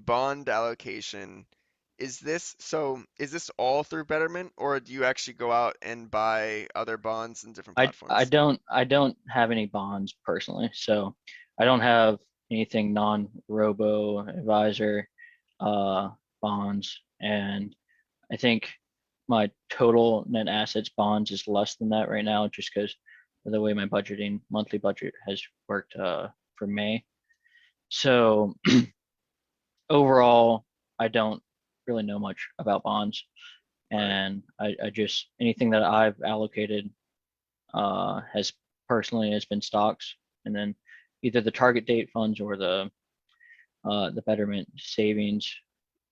bond allocation, is this all through Betterment, or do you actually go out and buy other bonds in different I platforms? don't have any bonds personally, so I don't have anything non-robo advisor bonds, and I think my total net assets bonds is less than that right now, just because of the way my monthly budget has worked for May. So overall, I don't really know much about bonds, Right. and I just anything that I've allocated has personally has been stocks, and then either the target date funds or the Betterment savings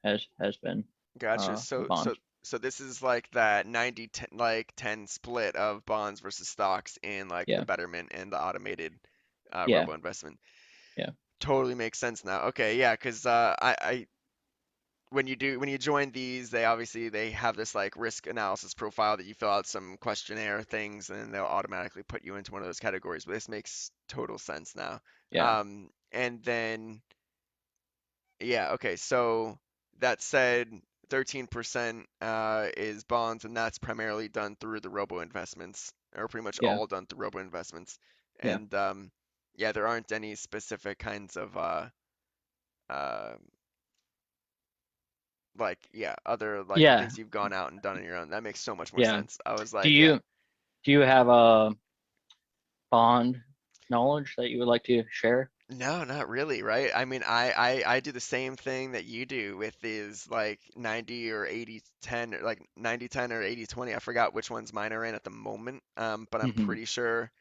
has been Gotcha. the bonds. So this is like that 90-10, like 10 split of bonds versus stocks in like the Yeah, Betterment and the automated yeah, robo investment. yeah, Totally makes sense now. Okay, yeah, because I when you join these, they have this like risk analysis profile that you fill out some questionnaire things, and they'll automatically put you into one of those categories. But this makes total sense now. yeah, And then yeah, okay, so that said, 13% is bonds, and that's primarily done through the robo investments, or pretty much yeah, all done through robo investments. yeah, And yeah, there aren't any specific kinds of uh, like yeah, other like yeah, things you've gone out and done on your own. That makes so much more yeah. sense. I was Do like, yeah, you do you have a bond knowledge that you would like to share? no, not really, right? I mean, I do the same thing that you do with these like 90 or 80-10 or like 90-10 or 80-20. I forgot which ones mine are in at the moment. But I'm Hmm. pretty sure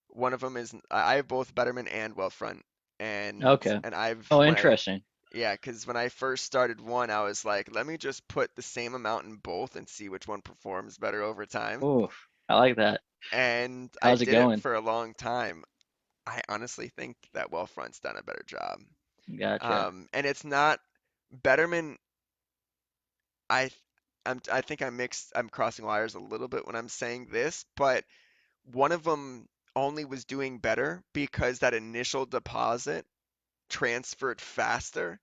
one of them is I have both Betterment and Wealthfront. And Okay. and I've Oh, when I interesting. yeah, because when I first started one, I was like, let me just put the same amount in both and see which one performs better over time. Oof, I like that. And I How's it did it going? for a long time. I honestly think that Wealthfront's done a better job. Gotcha. And it's not Betterment. I I think I'm crossing wires a little bit when I'm saying this, but one of them only was doing better because that initial deposit transferred faster,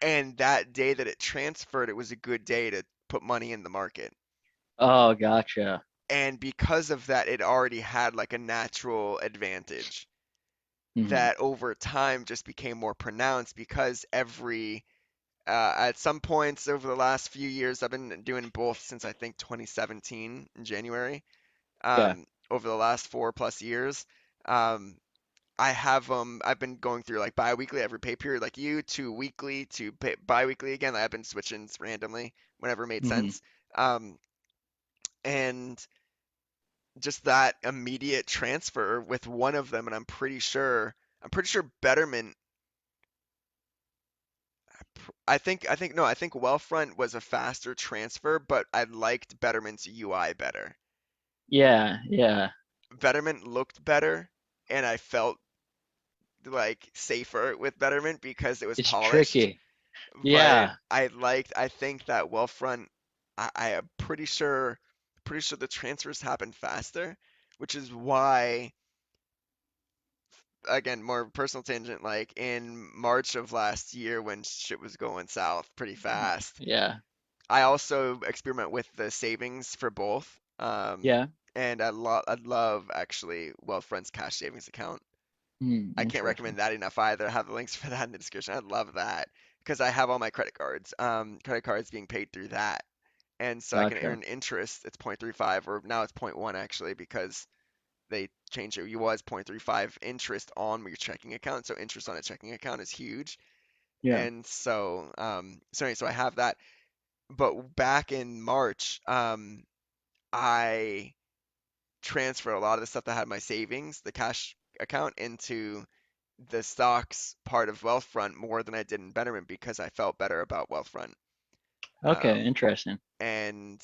and that day that it transferred, it was a good day to put money in the market. Oh, gotcha. And because of that, it already had like a natural advantage Hmm. that over time just became more pronounced because at some points over the last few years, I've been doing both since I think 2017 in January. Yeah. Over the last 4+ years, um, I have I've been going through like bi-weekly every pay period, like you, to weekly to bi-weekly again. I've been switching randomly whenever it made Hmm. sense. Um, and just that immediate transfer with one of them, and I'm pretty sure Betterment. I think Wealthfront was a faster transfer, but I liked Betterment's UI better. Yeah, yeah. Betterment looked better, and I felt like safer with Betterment because it was It's polished. tricky. But Yeah. I think that Wealthfront, I am pretty sure the transfers happen faster, which is why, again, more personal tangent, like in March of last year when shit was going south pretty fast, Yeah. I also experiment with the savings for both. Yeah. And I love actually Wealthfront's cash savings account. I can't Interesting. recommend that enough either. I have the links for that in the description. I love that because I have all my credit cards being paid through that. And so I can Gotcha. earn interest. It's 0.35, or now it's zero point 0.1 actually, because they changed it. You was 0.35 interest on your checking account. So interest on a checking account is huge. Yeah. And so, sorry, so I have that. But back in March, I transferred a lot of the stuff that had my savings, the cash account, into the stocks part of Wealthfront more than I did in Betterment because I felt better about Wealthfront. Okay, Um, interesting. and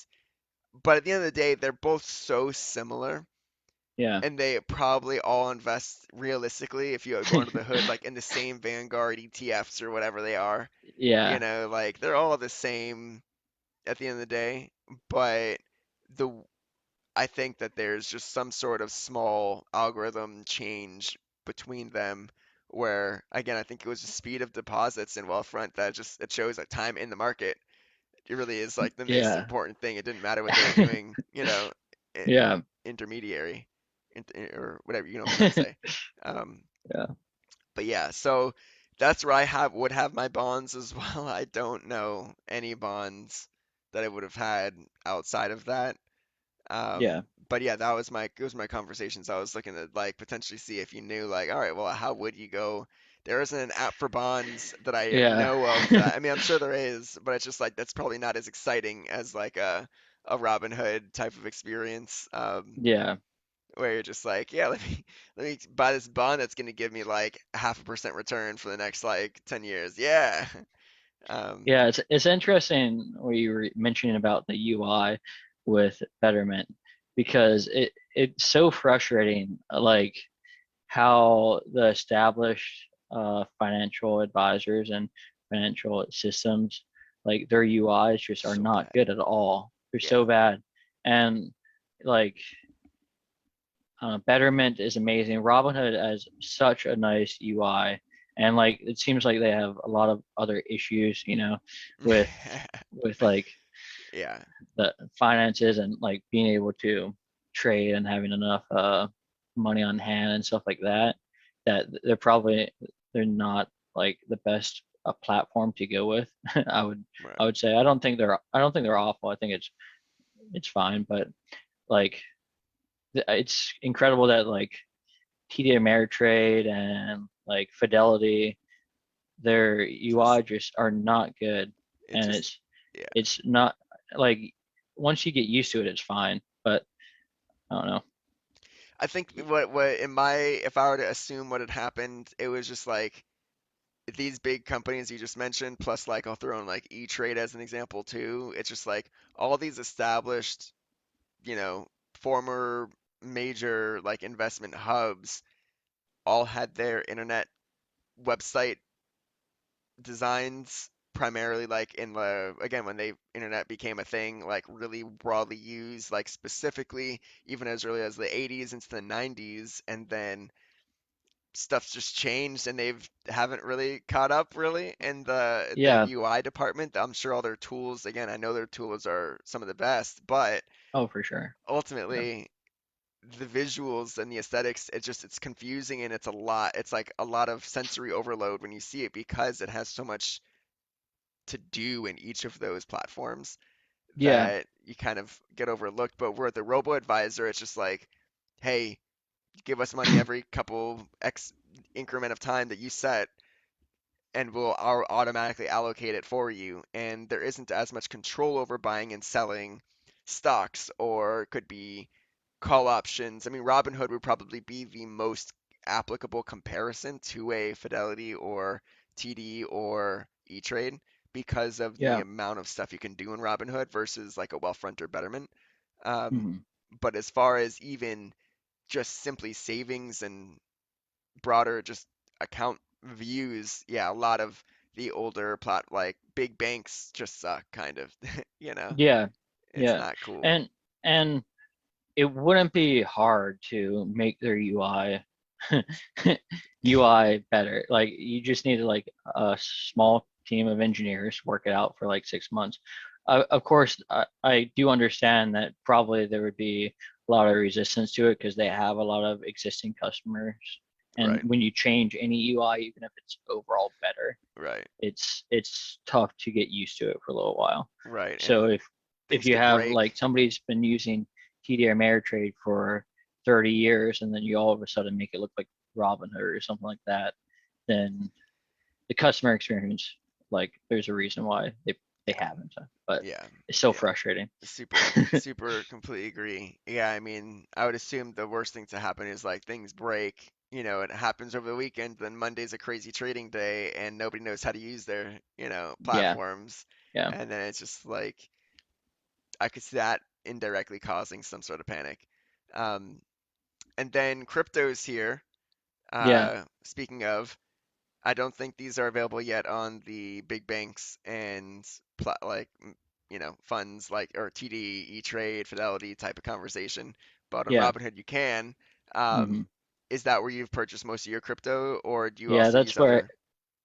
but at the end of the day, they're both so similar, Yeah. and they probably all invest realistically if you go under the hood, like in the same Vanguard ETFs or whatever they are. You Yeah. know, like they're all the same at the end of the day. But the I think that there's just some sort of small algorithm change between them where again, I think it was the speed of deposits in Wealthfront that just it shows like time in the market. It really is like the most Yeah. important thing. It didn't matter what they were doing, i- Yeah. intermediary, or whatever, you know what I'm trying to say. Um, Yeah. but yeah, so that's where I have would have my bonds as well. I don't know any bonds that I would have had outside of that. Yeah. But yeah, that was my it was my conversations. I was looking to like potentially see if you knew like, all right, well, how would you go? There isn't an app for bonds that I Yeah. know of that. I mean, I'm sure there is, but it's just like that's probably not as exciting as like a Robinhood type of experience. Yeah. Where you're just like, yeah, let me buy this bond that's gonna give me like 0.5% return for the next like 10 years. Yeah. Um, Yeah, it's interesting what you were mentioning about the UI with Betterment because it's so frustrating, like how the established financial advisors and financial systems, like their UIs just are so not bad. good at all. They're Yeah. so bad, and like Betterment is amazing. Robinhood has such a nice UI, and like it seems like they have a lot of other issues, with like Yeah. the finances and like being able to trade and having enough money on hand and stuff like that. That they're not like the best platform to go with. I Right. would say I don't think they're awful. I think it's fine, but like it's incredible that like TD Ameritrade and like Fidelity, their UI Just just are not good, it and just yeah. it's not like once you get used to it, it's fine. But I don't know. I think what in my if I were to assume what had happened, it was just like these big companies you just mentioned, plus like I'll throw in like E-Trade as an example too. It's just like all these established, you know, former major like investment hubs all had their internet website designs primarily like in the again when they internet became a thing like really broadly used like specifically even as early as the 80s into the 90s, and then stuff's just changed and they've haven't really caught up really in the Yeah. UI department. I'm sure all their tools, again, I know their tools are some of the best, but Oh, for sure. Yeah. ultimately the visuals and the aesthetics, it's confusing and it's a lot. It's like a lot of sensory overload when you see it because it has so much to do in each of those platforms Yeah. that you kind of get overlooked. But we're at the robo advisor, it's just like, hey, give us money every couple X increment of time that you set, and we'll automatically allocate it for you. And there isn't as much control over buying and selling stocks, or it could be call options. I mean, Robinhood would probably be the most applicable comparison to a Fidelity or TD or E-Trade because of the Yeah. amount of stuff you can do in Robinhood versus like a Wealthfront or Betterment. Um, Hmm. but as far as even just simply savings and broader just account views, yeah, a lot of the older like big banks just suck kind of, you know. Yeah. It's Yeah. not cool. And and it wouldn't be hard to make their UI better. Like you just need like a small team of engineers work it out for like 6 months. Of course, I do understand that probably there would be a lot of resistance to it because they have a lot of existing customers. And Right, when you change any UI, even if it's overall better, right, it's tough to get used to it for a little while. right. So And if things you could have like break. somebody's been using TD Ameritrade for 30 years and then you all of a sudden make it look like Robinhood or something like that, then the customer experience, like there's a reason why they Yeah, haven't. But yeah, it's so yeah. frustrating. Super, completely agree. Yeah, I mean, I would assume the worst thing to happen is like things break. It happens over the weekend, then Monday's a crazy trading day, and nobody knows how to use their, Yeah, platforms. yeah, And then it's just like I could see that indirectly causing some sort of panic. Um, and then cryptos here. yeah, Speaking of, I don't think these are available yet on the big banks and like funds like or TD, E-Trade, Fidelity type of conversation. But on yeah. Robinhood you can. Um, Hmm. is that where you've purchased most of your crypto, or do you Yeah, also use other?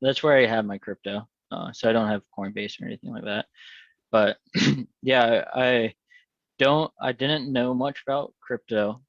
that's where I have my crypto. So I don't have Coinbase or anything like that. But yeah, I didn't know much about crypto.